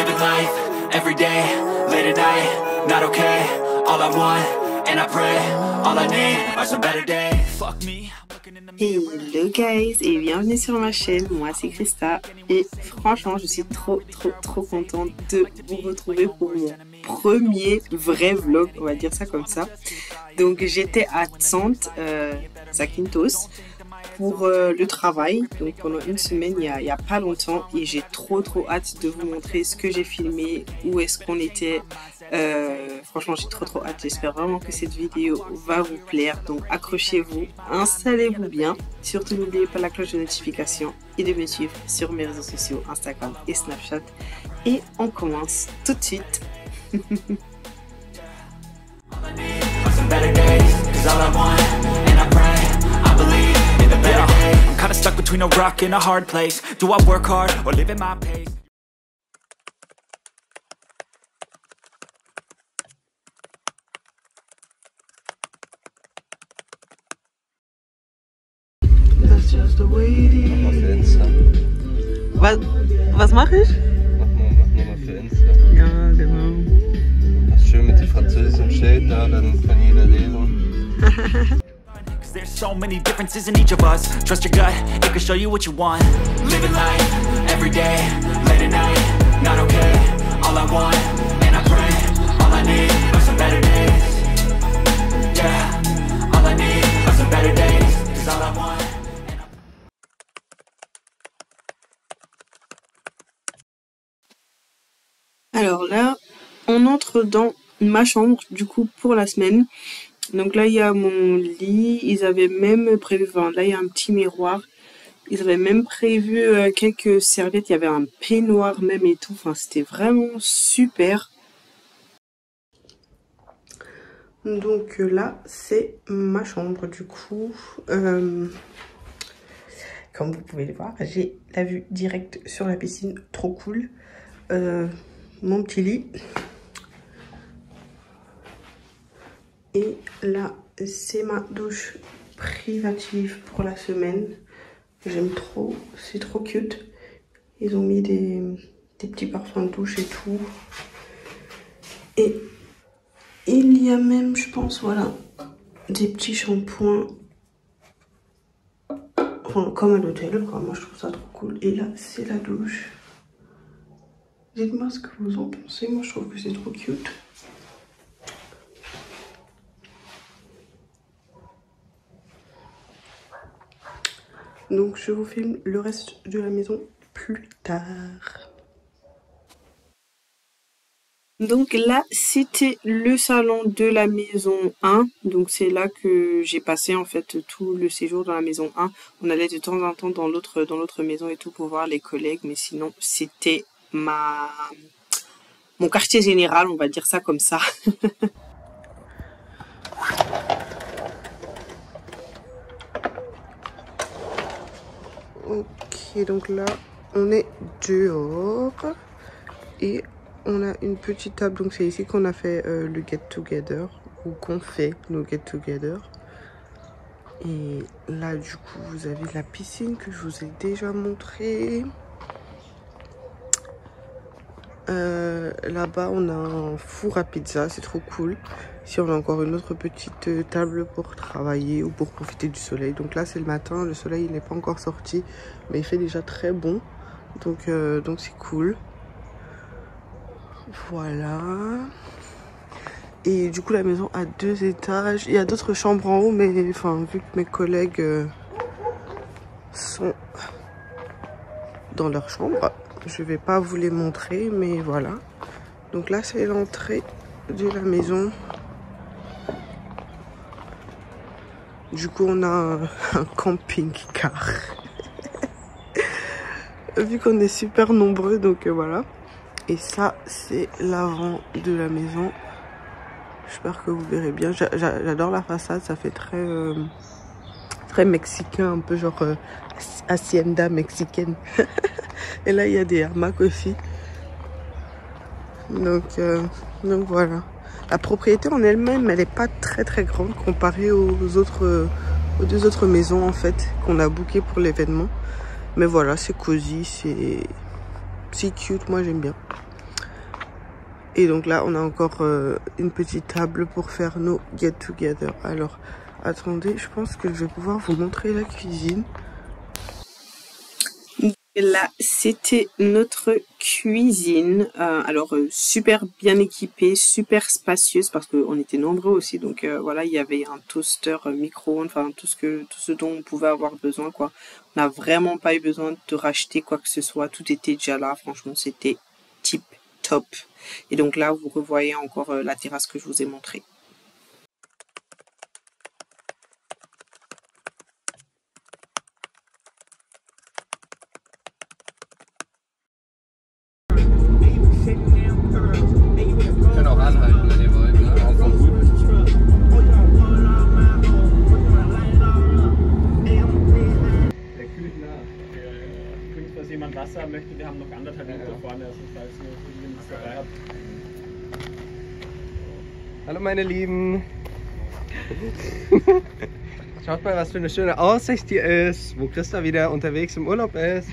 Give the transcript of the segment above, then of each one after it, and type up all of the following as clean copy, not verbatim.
living life, every day, late at night, not okay. All I want, and I pray, all I need are some better days. Fuck me. Hello guys et bienvenue sur ma chaîne, moi c'est Christa et franchement je suis trop contente de vous retrouver pour mon premier vrai vlog, on va dire ça comme ça. Donc j'étais à Tsant, Zakynthos, pour le travail, donc pendant une semaine il y a pas longtemps, et j'ai trop hâte de vous montrer ce que j'ai filmé, où est-ce qu'on était. Franchement j'ai trop hâte, j'espère vraiment que cette vidéo va vous plaire, donc accrochez-vous, installez-vous bien, surtout n'oubliez pas la cloche de notification et de me suivre sur mes réseaux sociaux Instagram et Snapchat, et on commence tout de suite. I'm kinda stuck between a rock and a hard place. Do I work hard or live at my pace? That's just the way it is. Für Insta. Was mache ich? Mach nur mal für Insta. Ja, genau. Das ist schön mit dem französischen Schild da, dann kann jeder lesen. There's so many differences in each of us. Trust your gut, it can show you what you want. Living life, every day, late at night, not okay. All I want, and I pray, all I need are some better days. Yeah, all I need are some better days. 'Cause all I want. Alors là, on entre dans ma chambre du coup pour la semaine. Donc là il y a mon lit, ils avaient même prévu, enfin, là il y a un petit miroir, ils avaient même prévu quelques serviettes, il y avait un peignoir même et tout, enfin c'était vraiment super. Donc là c'est ma chambre du coup, comme vous pouvez le voir, j'ai la vue directe sur la piscine, trop cool. Mon petit lit. Et là, c'est ma douche privative pour la semaine. J'aime trop, c'est trop cute. Ils ont mis des petits parfums de douche et tout. Et il y a même, je pense, voilà, des petits shampoings. Enfin, comme à l'hôtel, moi je trouve ça trop cool. Et là, c'est la douche. Dites-moi ce que vous en pensez, moi je trouve que c'est trop cute. Donc je vous filme le reste de la maison plus tard. Donc là c'était le salon de la maison 1. Donc c'est là que j'ai passé en fait tout le séjour dans la maison 1. On allait de temps en temps dans l'autre maison et tout pour voir les collègues. Mais sinon c'était mon quartier général, on va dire ça comme ça. Ok, donc là on est dehors et on a une petite table, donc c'est ici qu'on a fait le get together, ou qu'on fait nos get together. Et là du coup vous avez la piscine que je vous ai déjà montré. Là-bas on a un four à pizza, c'est trop cool. Ici on a encore une autre petite table pour travailler ou pour profiter du soleil. Donc là c'est le matin, le soleil il n'est pas encore sorti, mais il fait déjà très bon, donc c'est cool. Voilà. Et du coup la maison a 2 étages, il y a d'autres chambres en haut, mais enfin vu que mes collègues sont dans leur chambre, je vais pas vous les montrer, mais voilà. Donc là c'est l'entrée de la maison. Du coup on a un camping-car. Vu qu'on est super nombreux, donc voilà. Et ça c'est l'avant de la maison. J'espère que vous verrez bien. J'adore la façade, ça fait très mexicain, un peu genre hacienda mexicaine. Et là il y a des hamacs aussi. Donc voilà. La propriété en elle-même, elle n'est pas très grande comparée aux deux autres maisons en fait qu'on a bookées pour l'événement. Mais voilà, c'est cosy, c'est cute, moi j'aime bien. Et donc là, on a encore une petite table pour faire nos get-together. Alors, attendez, je pense que je vais pouvoir vous montrer la cuisine. Là, c'était notre cuisine. Alors, super bien équipée, super spacieuse parce qu'on était nombreux aussi. Donc voilà, il y avait un toaster, micro-ondes, enfin tout ce dont on pouvait avoir besoin, quoi. On n'a vraiment pas eu besoin de racheter quoi que ce soit. Tout était déjà là. Franchement, c'était tip top. Et donc là, vous revoyez encore la terrasse que je vous ai montrée. Wasser möchte, wir haben noch 1,5 Liter vorne, also falls ihr nichts dabei habt. Hallo meine Lieben! Schaut mal, was für eine schöne Aussicht hier ist, wo Christa wieder unterwegs im Urlaub ist.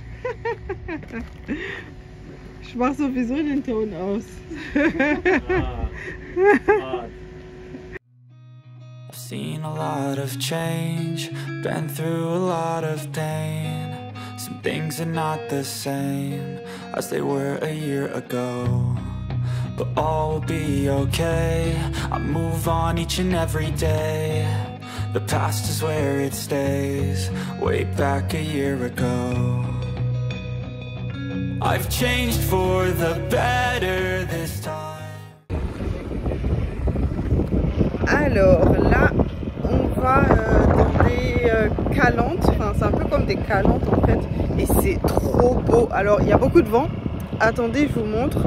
Ich mach sowieso den Ton aus. I've seen a lot of change, been through a lot of pain. Some things are not the same as they were a year ago, but all will be okay. I move on each and every day. The past is where it stays, way back a year ago. I've changed for the better this time. Alors là, on va dans des calantes, enfin c'est un peu comme des calantes en fait, et c'est trop beau. Alors il y a beaucoup de vent, attendez je vous montre.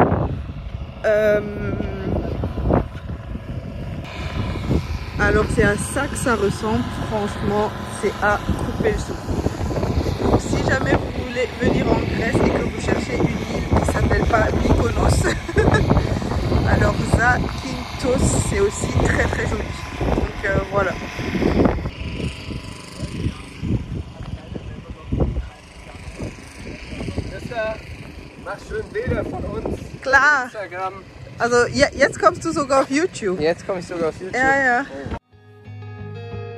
Alors c'est à ça que ça ressemble, franchement c'est à couper le souffle. Donc si jamais vous voulez venir en Grèce et que vous cherchez une île qui s'appelle pas Mykonos, alors Zakynthos c'est aussi très très joli. Donc voilà. Mach schön Bilder von uns. Klar. Instagram. Also jetzt kommst du sogar auf YouTube. Jetzt komme ich sogar auf YouTube. Ja, ja.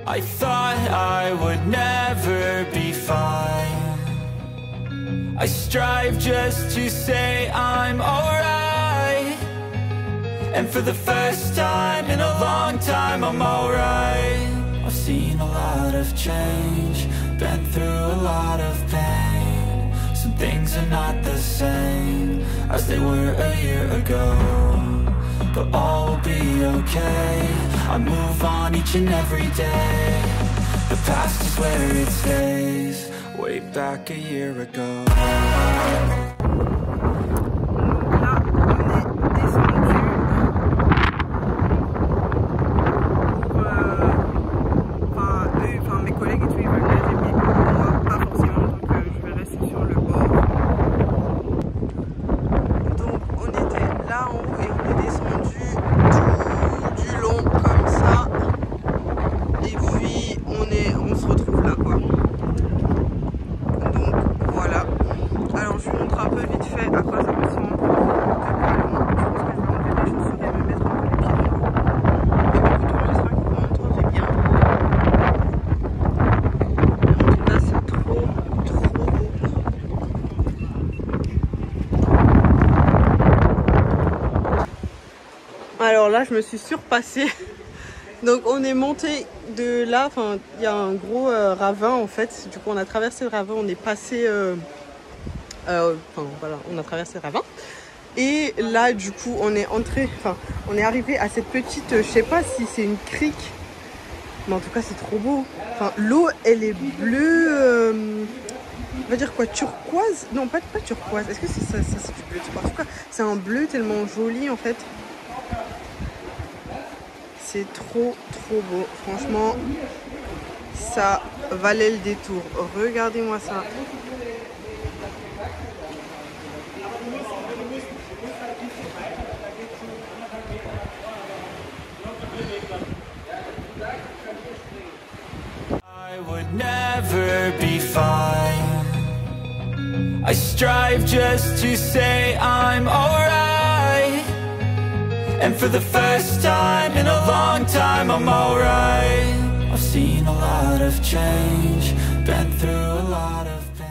I thought I would never be fine. I strive just to say I'm alright. And for the first time in a long time I'm alright. I've seen a lot of change, been through a lot of pain. Some things are not the same as they were a year ago, but all will be okay. I move on each and every day. The past is where it stays, way back a year ago. Alors là je me suis surpassée. Donc on est monté de là, enfin il y a un gros ravin en fait. Du coup on a traversé le ravin, on est passé enfin voilà, on a traversé le ravin. Et là du coup on est entré, enfin on est arrivé à cette petite, je sais pas si c'est une crique, mais en tout cas c'est trop beau. Enfin l'eau elle est bleue, on va dire quoi, turquoise? Non pas turquoise, est-ce que c'est ça, c'est du bleu? En tout cas c'est un bleu tellement joli en fait. C'est trop beau, franchement ça valait le détour. Regardez-moi ça. I would never be fine. I strive just to say I'm alright. And for the first time in a long time, I'm alright. I've seen a lot of change, been through a lot of pain.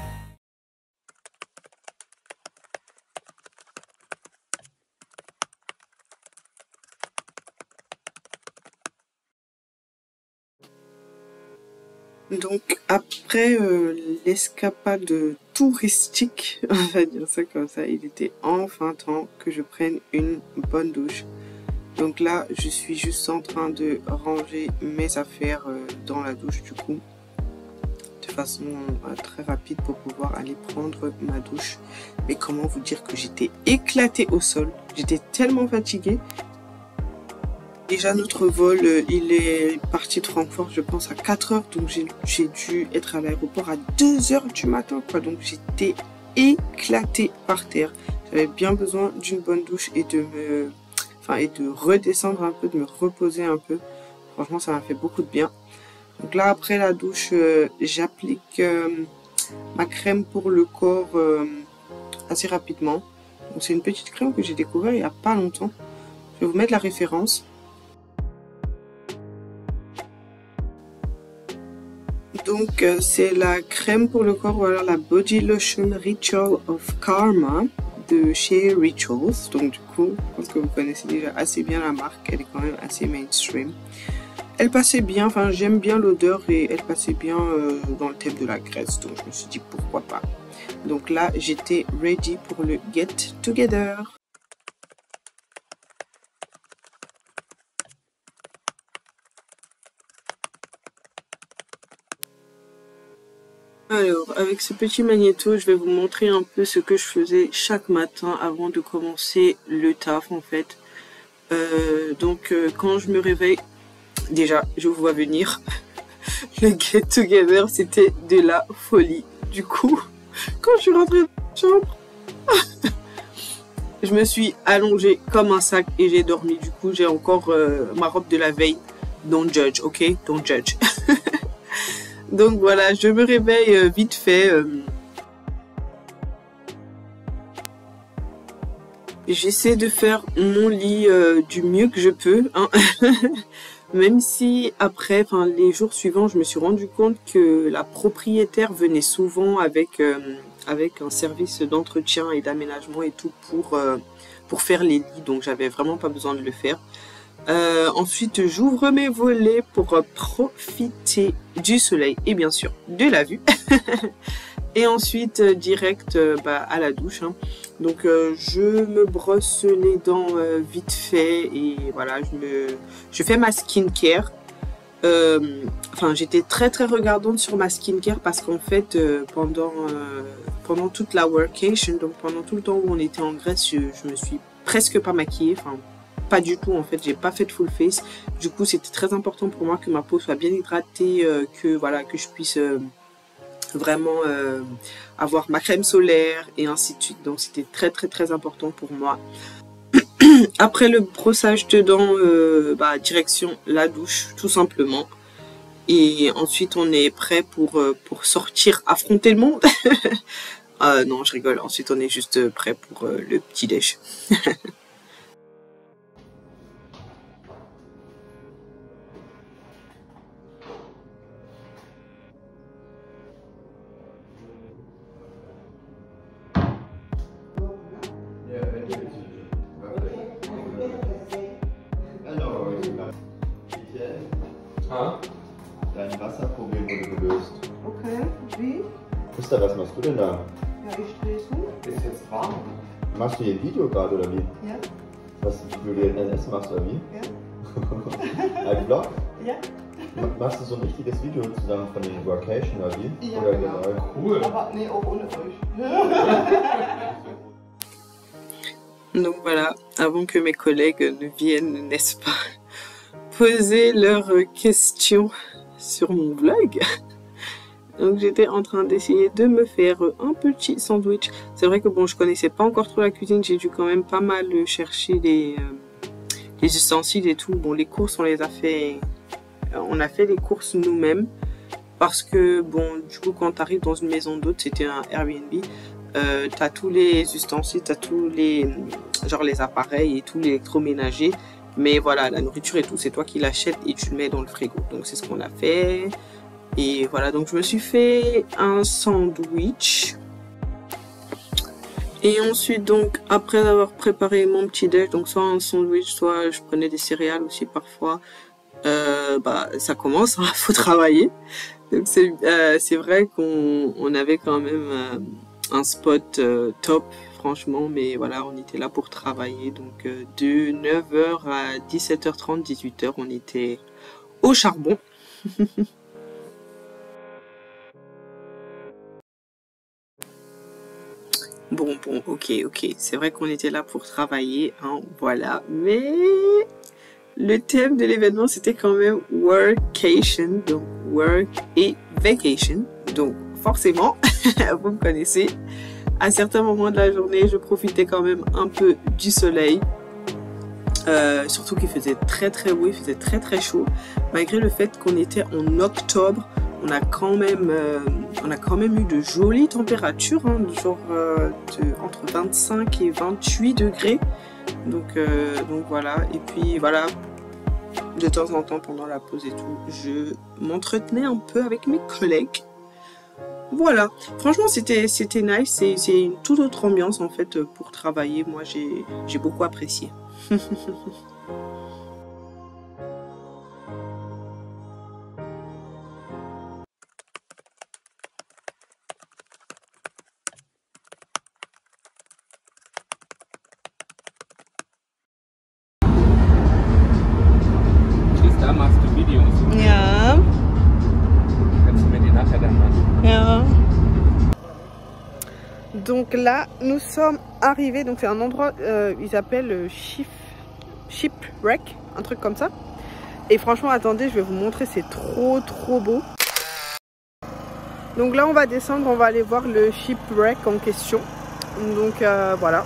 Donc après l'escapade touristique, on va dire ça comme ça, il était enfin temps que je prenne une bonne douche. Donc là, je suis juste en train de ranger mes affaires dans la douche du coup, de façon très rapide pour pouvoir aller prendre ma douche. Mais comment vous dire que j'étais éclatée au sol, j'étais tellement fatiguée. Déjà notre vol, il est parti de Francfort, je pense à 4 heures, donc j'ai dû être à l'aéroport à 2 heures du matin, quoi. Donc j'étais éclatée par terre. J'avais bien besoin d'une bonne douche et de redescendre un peu, de me reposer un peu. Franchement, ça m'a fait beaucoup de bien. Donc là, après la douche, j'applique ma crème pour le corps assez rapidement. Donc c'est une petite crème que j'ai découvert il n'y a pas longtemps. Je vais vous mettre la référence. Donc c'est la crème pour le corps, voilà, la Body Lotion Ritual of Karma de chez Rituals. Donc du coup, je pense que vous connaissez déjà assez bien la marque, elle est quand même assez mainstream. Elle passait bien, enfin j'aime bien l'odeur et elle passait bien dans le thème de la graisse, donc je me suis dit pourquoi pas. Donc là j'étais ready pour le Get Together. Alors, avec ce petit magnéto, je vais vous montrer un peu ce que je faisais chaque matin avant de commencer le taf en fait. Quand je me réveille, déjà, je vous vois venir. Le Get Together, c'était de la folie. Du coup, quand je suis rentrée dans la chambre, je me suis allongée comme un sac et j'ai dormi. Du coup, j'ai encore ma robe de la veille. Don't judge, ok? Don't judge. Donc voilà, je me réveille vite fait. J'essaie de faire mon lit du mieux que je peux, hein. Même si après, les jours suivants, je me suis rendu compte que la propriétaire venait souvent avec un service d'entretien et d'aménagement et tout pour faire les lits. Donc j'avais vraiment pas besoin de le faire. Ensuite, j'ouvre mes volets pour profiter du soleil et bien sûr de la vue. Et ensuite, direct à la douche, hein. Donc, je me brosse les dents vite fait et voilà, je fais ma skincare. J'étais très regardante sur ma skincare parce qu'en fait, pendant toute la workation, donc pendant tout le temps où on était en Grèce, je me suis presque pas maquillée, pas du tout en fait, j'ai pas fait de full face. Du coup, c'était très important pour moi que ma peau soit bien hydratée, que je puisse vraiment avoir ma crème solaire et ainsi de suite. Donc c'était très important pour moi. Après le brossage de dents, direction la douche tout simplement. Et ensuite on est prêt pour sortir, affronter le monde. Non, je rigole. Ensuite on est juste prêt pour le petit déj. Dein Wasserproblem wurde gelöst. Okay, wie? Christa, was machst du denn da? Ja, ich drehe zu. Ist jetzt warm. Machst du hier ein Video gerade oder wie? Ja. Was, wie du dir Essen machst oder wie? Ja. Ein Vlog? Ja. Machst du so ein richtiges Video zusammen von den Workation oder wie? Ja, oder genau. Cool. Aber nee, auch ohne euch. Donc voilà, avant que mes collègues ne viennent, n'est-ce pas, poser leurs questions sur mon vlog. Donc j'étais en train d'essayer de me faire un petit sandwich. C'est vrai que bon, je connaissais pas encore trop la cuisine, j'ai dû quand même pas mal chercher les ustensiles et tout. Bon, les courses, on a fait les courses nous-mêmes parce que bon, du coup, quand tu arrives dans une maison d'hôte, c'était un Airbnb. t'as tous les ustensiles, t'as tous les, genre les appareils et tout l'électroménager. Mais voilà, la nourriture et tout, c'est toi qui l'achètes et tu le mets dans le frigo. Donc c'est ce qu'on a fait. Et voilà, donc je me suis fait un sandwich. Et ensuite, donc, après avoir préparé mon petit déj, donc soit un sandwich, soit je prenais des céréales aussi parfois, ça commence, hein, faut travailler. Donc c'est vrai qu'on avait quand même un spot top, franchement, mais voilà, on était là pour travailler. Donc de 9h à 17h30, 18h, on était au charbon. Bon, ok, c'est vrai qu'on était là pour travailler, hein, voilà, mais le thème de l'événement, c'était quand même workation, donc work et vacation, donc forcément, vous me connaissez, à certains moments de la journée, je profitais quand même un peu du soleil, surtout qu'il faisait très beau, il faisait très chaud, malgré le fait qu'on était en octobre. On a quand même eu de jolies températures, hein, genre entre 25 et 28 degrés. Donc voilà. Et puis voilà, de temps en temps pendant la pause et tout, je m'entretenais un peu avec mes collègues. Voilà. Franchement, c'était nice. C'est une toute autre ambiance en fait pour travailler. Moi, j'ai beaucoup apprécié. Machst du Videos? Ja. Kannst du mir die nachher dann machen? Ja. Donc là, nous sommes arrivés. Donc c'est un endroit, ils appellent Shipwreck, un truc comme ça. Et franchement, attendez, je vais vous montrer, c'est trop beau. Donc là, on va descendre, on va aller voir le Shipwreck en question. Donc voilà.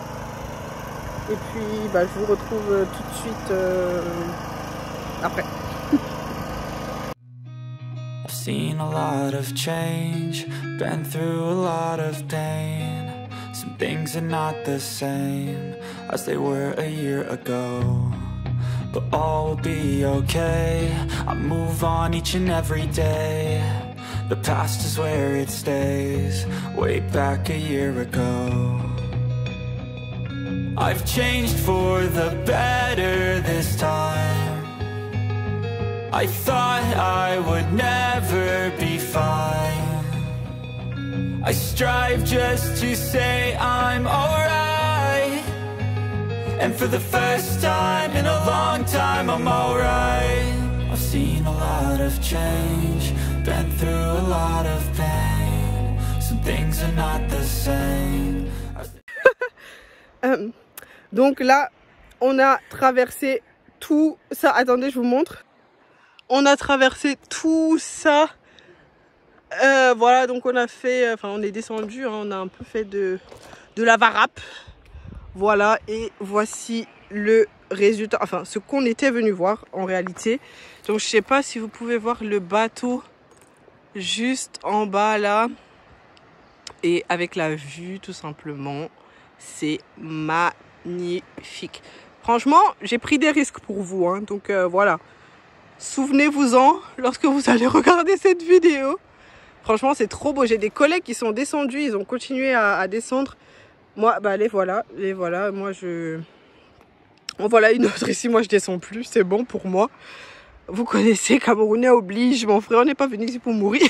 Et puis, je vous retrouve tout de suite après. I've seen a lot of change, been through a lot of pain. Some things are not the same as they were a year ago, but all will be okay. I move on each and every day. The past is where it stays, way back a year ago. I've changed for the better this time. I thought I would never be fine. I strive just to say I'm alright. And for the first time in a long time, I'm alright. I've seen a lot of change, been through a lot of pain. Some things are not the same. Donc là, on a traversé tout ça. Attendez, je vous montre. On a traversé tout ça. Voilà, donc on a fait, on est descendu, hein, on a un peu fait de la varap. Voilà, et voici le résultat, enfin ce qu'on était venu voir en réalité. Donc je sais pas si vous pouvez voir le bateau juste en bas là. Et avec la vue tout simplement, c'est magnifique. Franchement, j'ai pris des risques pour vous, hein, donc voilà. Souvenez-vous-en lorsque vous allez regarder cette vidéo. Franchement, c'est trop beau. J'ai des collègues qui sont descendus. Ils ont continué à descendre. Moi, les voilà. Moi, en voilà une autre ici. Moi, je descends plus. C'est bon pour moi. Vous connaissez, Camerounais oblige. Mon frère, on n'est pas venu ici pour mourir.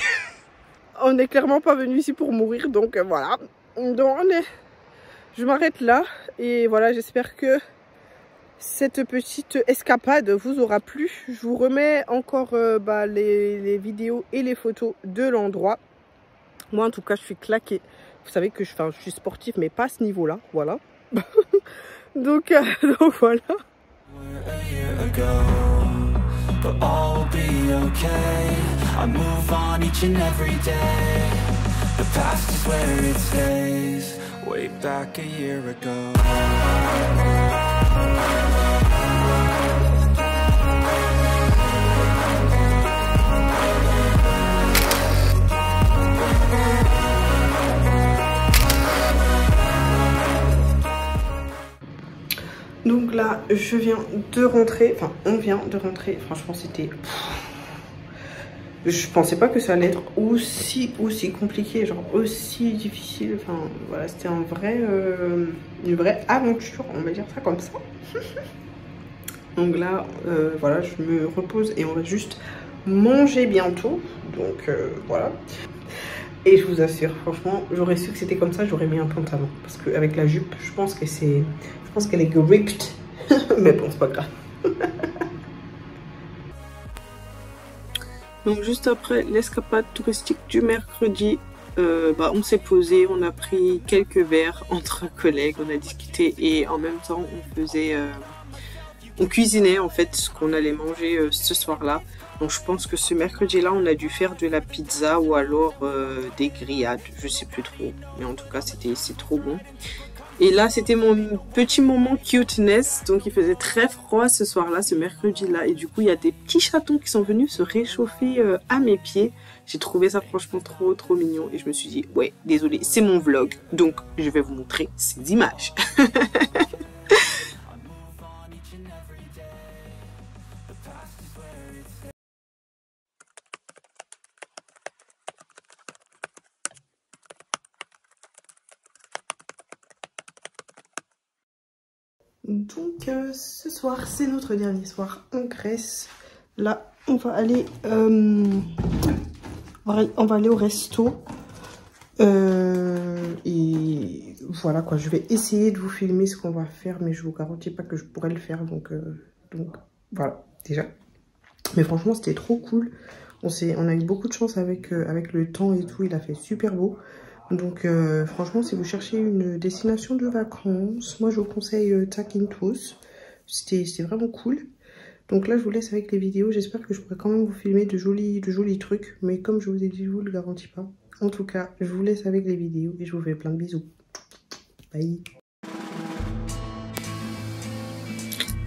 On n'est clairement pas venu ici pour mourir. Donc, voilà. Donc, je m'arrête là. Et voilà, j'espère que cette petite escapade vous aura plu. Je vous remets encore les vidéos et les photos de l'endroit. Moi en tout cas je suis claquée. Vous savez que je suis sportive mais pas à ce niveau là. Voilà. donc voilà. Donc là, je viens de rentrer, enfin on vient de rentrer, franchement c'était... Je pensais pas que ça allait être aussi compliqué, genre aussi difficile, enfin voilà, c'était une vraie aventure, on va dire ça comme ça. Donc là, voilà, je me repose et on va juste manger bientôt, donc voilà. Et je vous assure, franchement, j'aurais su que c'était comme ça, j'aurais mis un pantalon. Parce qu'avec la jupe, je pense qu'elle est gripped. Mais bon, c'est pas grave. Donc juste après l'escapade touristique du mercredi, on s'est posé, on a pris quelques verres entre collègues, on a discuté et en même temps on cuisinait en fait ce qu'on allait manger ce soir-là. Donc je pense que ce mercredi-là, on a dû faire de la pizza ou alors des grillades, je sais plus trop. Mais en tout cas, c'est trop bon. Et là, c'était mon petit moment cuteness. Donc il faisait très froid ce soir-là, ce mercredi-là. Et du coup, il y a des petits chatons qui sont venus se réchauffer à mes pieds. J'ai trouvé ça franchement trop mignon. Et je me suis dit, ouais, désolé, c'est mon vlog. Donc je vais vous montrer ces images. Donc ce soir, c'est notre dernier soir en Grèce. Là, on va aller au resto. Et voilà quoi, je vais essayer de vous filmer ce qu'on va faire, mais je vous garantis pas que je pourrais le faire. Donc voilà, déjà. Mais franchement, c'était trop cool. On a eu beaucoup de chance avec le temps et tout, il a fait super beau. Donc franchement, si vous cherchez une destination de vacances, moi je vous conseille Zakynthos. C'était vraiment cool. Donc là, je vous laisse avec les vidéos. J'espère que je pourrai quand même vous filmer de jolis trucs. Mais comme je vous ai dit, je vous le garantis pas. En tout cas, je vous laisse avec les vidéos et je vous fais plein de bisous. Bye.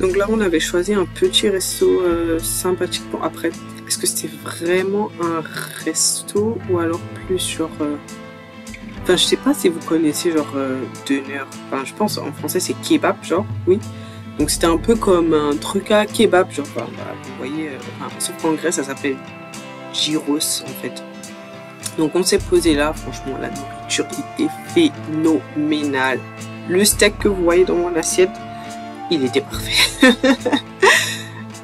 Donc là, on avait choisi un petit resto sympathique. Bon, après, est-ce que c'était vraiment un resto ou alors plus sur... Enfin, je sais pas si vous connaissez genre döner. Enfin, je pense en français c'est kebab, genre, oui. Donc c'était un peu comme un truc à kebab, genre, voilà, vous voyez. Sauf qu'en Grèce, ça s'appelle gyros, en fait. Donc on s'est posé là, franchement, la nourriture était phénoménale. Le steak que vous voyez dans mon assiette, il était parfait.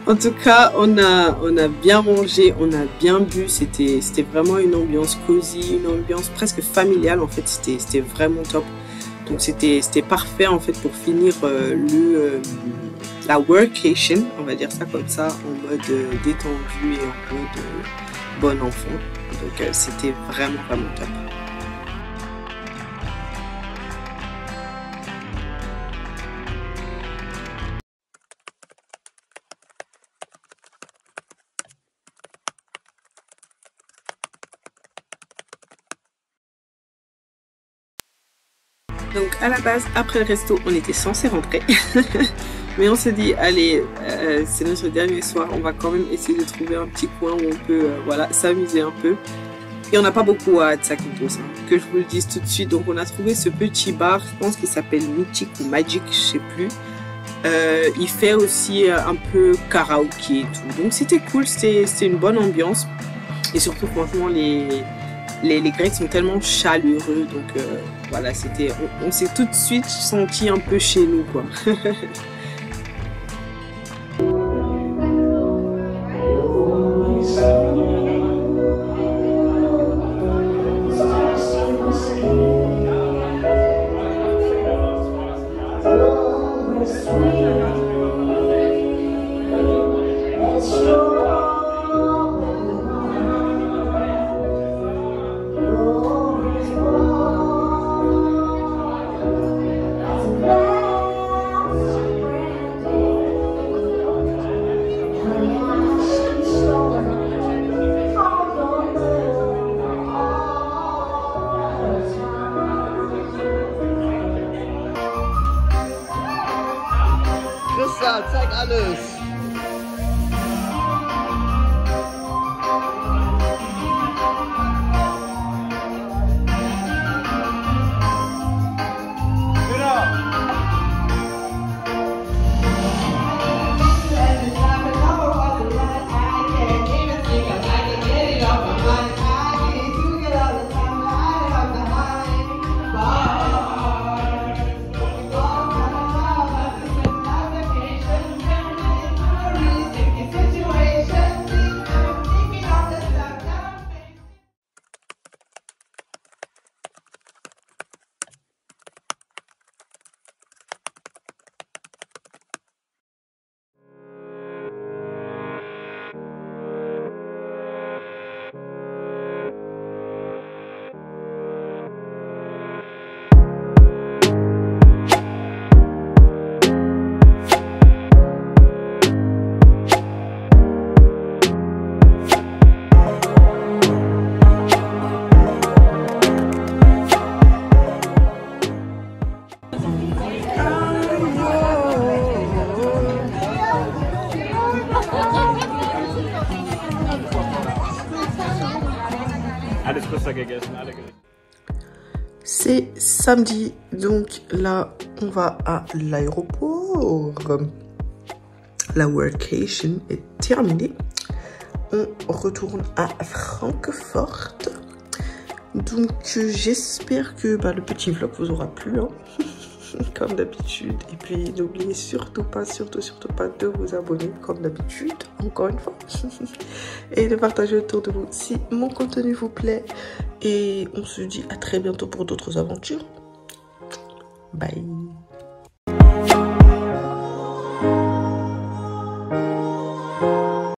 En tout cas, on a bien mangé, on a bien bu, c'était vraiment une ambiance cosy, une ambiance presque familiale en fait, c'était vraiment top. Donc c'était parfait en fait pour finir la workation, on va dire ça comme ça, en mode détendu et en mode bon enfant. Donc c'était vraiment top. Donc à la base, après le resto, on était censé rentrer. Mais on s'est dit, allez, c'est notre dernier soir, on va quand même essayer de trouver un petit coin où on peut voilà, s'amuser un peu. Et on n'a pas beaucoup à Zakynthos, hein, que je vous le dise tout de suite. Donc on a trouvé ce petit bar, je pense qu'il s'appelle Mythic ou Magic, je sais plus. Il fait aussi un peu karaoké et tout. Donc c'était cool, c'était une bonne ambiance. Et surtout, franchement, les Grecs sont tellement chaleureux, donc voilà, on s'est tout de suite senti un peu chez nous, quoi. Christa, zeig alles! samedi. Donc là, on va à l'aéroport. La workation est terminée. On retourne à Francfort. Donc j'espère que le petit vlog vous aura plu, hein. Comme d'habitude. Et puis n'oubliez surtout pas de vous abonner comme d'habitude, encore une fois. Et de partager autour de vous si mon contenu vous plaît. Et on se dit à très bientôt pour d'autres aventures. Bye.